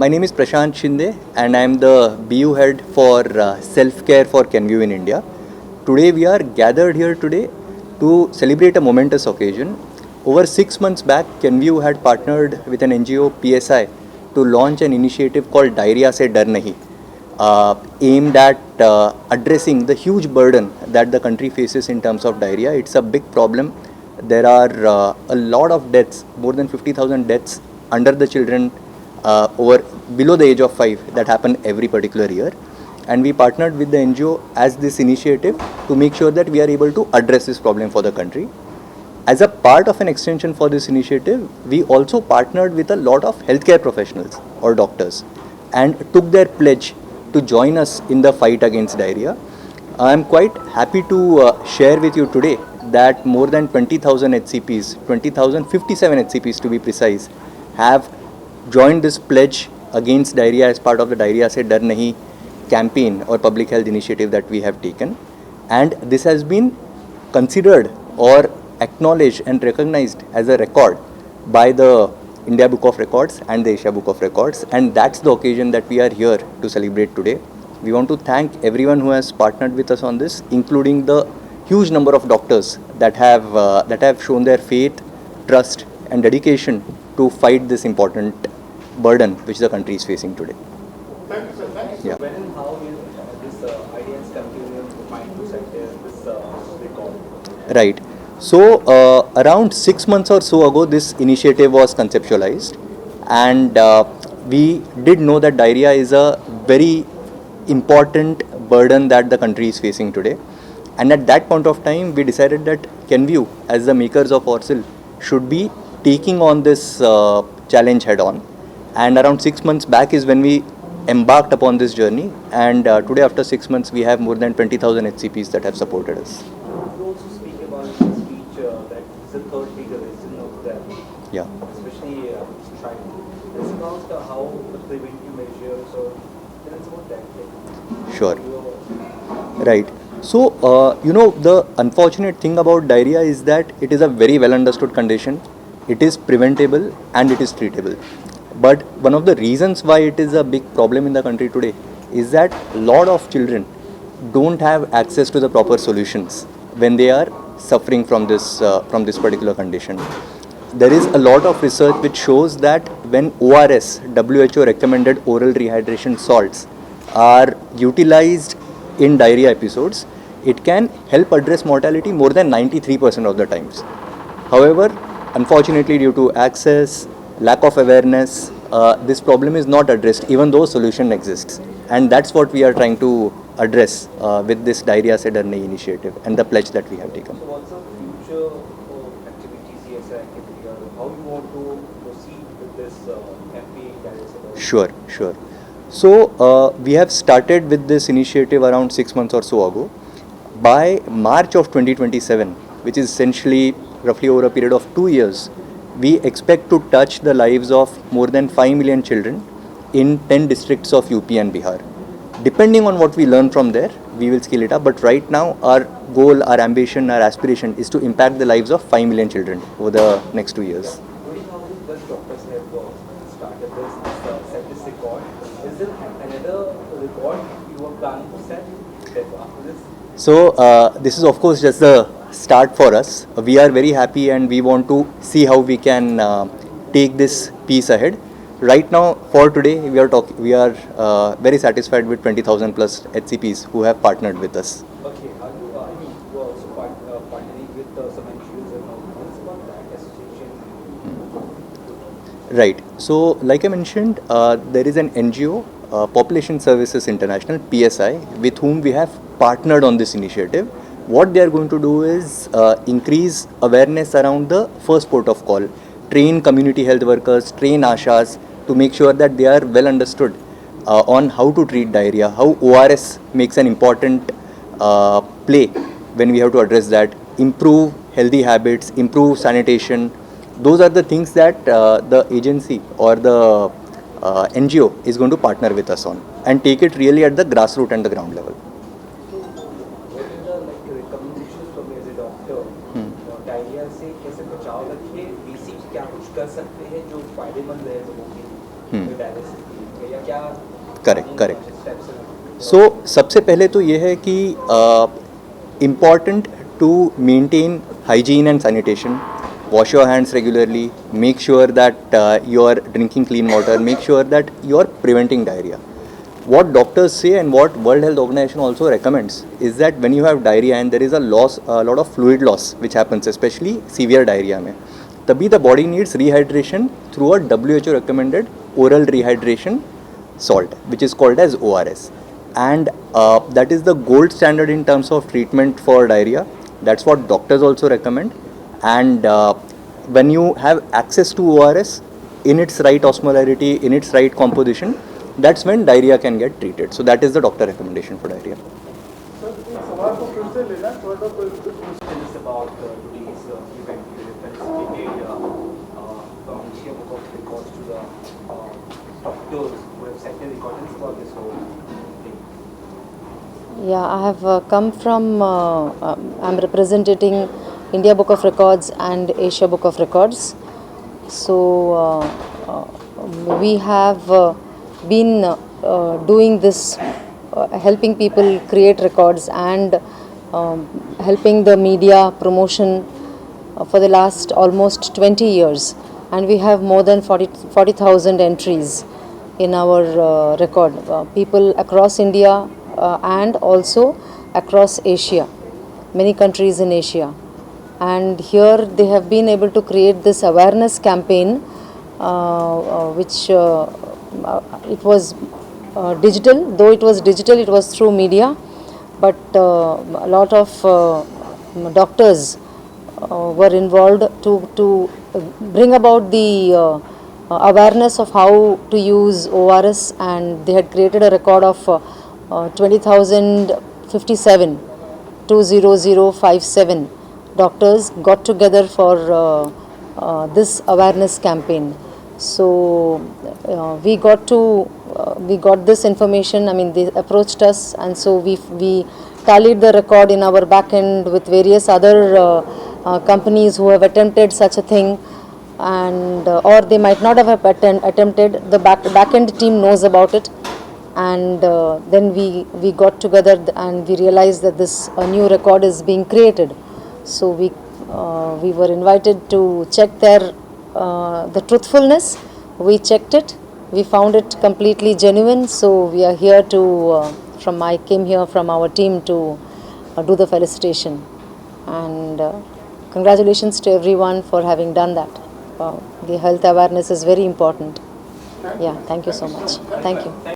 My name is Prashant Shinde and I am the BU head for self-care for Kenvue in India. Today we are gathered here today to celebrate a momentous occasion. Over 6 months back, Kenvue had partnered with an NGO PSI to launch an initiative called Diarrhea Se Dar Nahi, aimed at addressing the huge burden that the country faces in terms of diarrhea. It's a big problem. There are a lot of deaths, more than 50,000 deaths under the children over below the age of 5 that happen every particular year. And we partnered with the NGO as this initiative to make sure that we are able to address this problem for the country. As a part of an extension for this initiative, we also partnered with a lot of healthcare professionals or doctors and took their pledge to join us in the fight against diarrhea. I am quite happy to share with you today that more than 20,000 HCPs, 20,057 HCPs to be precise, have joined this pledge against diarrhea as part of the Diarrhea Se Dar Nahi campaign or public health initiative that we have taken. And this has been considered or acknowledged and recognized as a record by the India Book of Records and the Asia Book of Records, and that's the occasion that we are here to celebrate today. We want to thank everyone who has partnered with us on this, including the huge number of doctors that have shown their faith, trust and dedication to fight this important burden which the country is facing today. Yeah. When and how will this idea is continuing to find to set this record? Right. So around 6 months or so ago, this initiative was conceptualized, and we did know that diarrhea is a very important burden that the country is facing today. And at that point of time, we decided that Kenvue, as the makers of Orsil, should be taking on this challenge head on. And around 6 months back is when we embarked upon this journey, and today after 6 months we have more than 20,000 HCPs that have supported us. You also speak about in this speech that it's the third bigger reason of death, Yeah. especially child. It's about how the preventive measures or it's about that. Sure. Right. So, the unfortunate thing about diarrhea is that it is a very well understood condition. It is preventable and it is treatable. But one of the reasons why it is a big problem in the country today is that a lot of children don't have access to the proper solutions when they are suffering from this particular condition. There is a lot of research which shows that when ORS, WHO recommended oral rehydration salts, are utilized in diarrhea episodes, it can help address mortality more than 93% of the times. However, unfortunately, due to access, lack of awareness, this problem is not addressed even though solution exists. And that's what we are trying to address with this Diarrhea Se Dar Nahi initiative and the pledge that we have taken. So what's the future activities, CSR activity, or how you want to proceed with this campaign? Sure. So we have started with this initiative around 6 months or so ago. By March of 2027, which is essentially roughly over a period of 2 years, we expect to touch the lives of more than 5 million children in 10 districts of UP and Bihar. Depending on what we learn from there, we will scale it up. But right now, our goal, our ambition, our aspiration is to impact the lives of 5 million children over the next 2 years. Knowing how the doctors have started this, set this record, is there another record you are planning to set after this? So this is of course just the start for us. We are very happy and we want to see how we can take this piece ahead. Right now, for today, we are very satisfied with 20,000 plus HCPs who have partnered with us. Okay, are you also partnering with some NGOs and all? What's about that association? Right. So, like I mentioned, there is an NGO, Population Services International (PSI), with whom we have partnered on this initiative. What they are going to do is increase awareness around the first port of call, train community health workers, train ASHAs to make sure that they are well understood on how to treat diarrhea, how ORS makes an important play when we have to address that, improve healthy habits, improve sanitation. Those are the things that the agency or the NGO is going to partner with us on and take it really at the grassroots and the ground level. Diarrhoea से कैसे बचाव रखें, basic क्या कुछ कर सकते हैं जो फायदेमंद रहे लोगों के लिए डायरिया से या क्या करेक्ट steps हैं? सो सबसे पहले तो ये है कि important to maintain hygiene and sanitation. Wash your hands regularly. Make sure that you are drinking clean water. Make sure that you are preventing diarrhea. What doctors say and what World Health Organization also recommends is that when you have diarrhea and there is a lot of fluid loss which happens, especially severe diarrhea में, तभी the body needs rehydration through a WHO recommended oral rehydration salt, which is called as ORS. And that is the gold standard in terms of treatment for diarrhea. That's what doctors also recommend. And when you have access to ORS in its right osmolarity, in its right composition, that's when diarrhea can get treated. So that is the doctor recommendation for diarrhea. Tell us about today's event. You participated from Asia Book of Records to the doctors who have set the record. Tell us about this whole thing. Yeah, I have come from, I'm representing India Book of Records and Asia Book of Records. So, we have been doing this, helping people create records and helping the media promotion for the last almost 20 years. And we have more than 40,000 entries in our record. People across India and also across Asia, many countries in Asia. And here they have been able to create this awareness campaign, which it was digital. Though it was digital, it was through media, but a lot of doctors were involved to bring about the awareness of how to use ORS, and they had created a record of 20,057, 20057 doctors got together for this awareness campaign. So we got this information. I mean, they approached us, and so we tallied the record in our back end with various other companies who have attempted such a thing, and or they might not have attempted. The back end team knows about it, and then we got together and we realized that this new record is being created. So we were invited to check the truthfulness. We checked it. We found it completely genuine. So we are here to I came here from our team to do the felicitation, and congratulations to everyone for having done that. The health awareness is very important. Yeah, thank you so much. Thank you.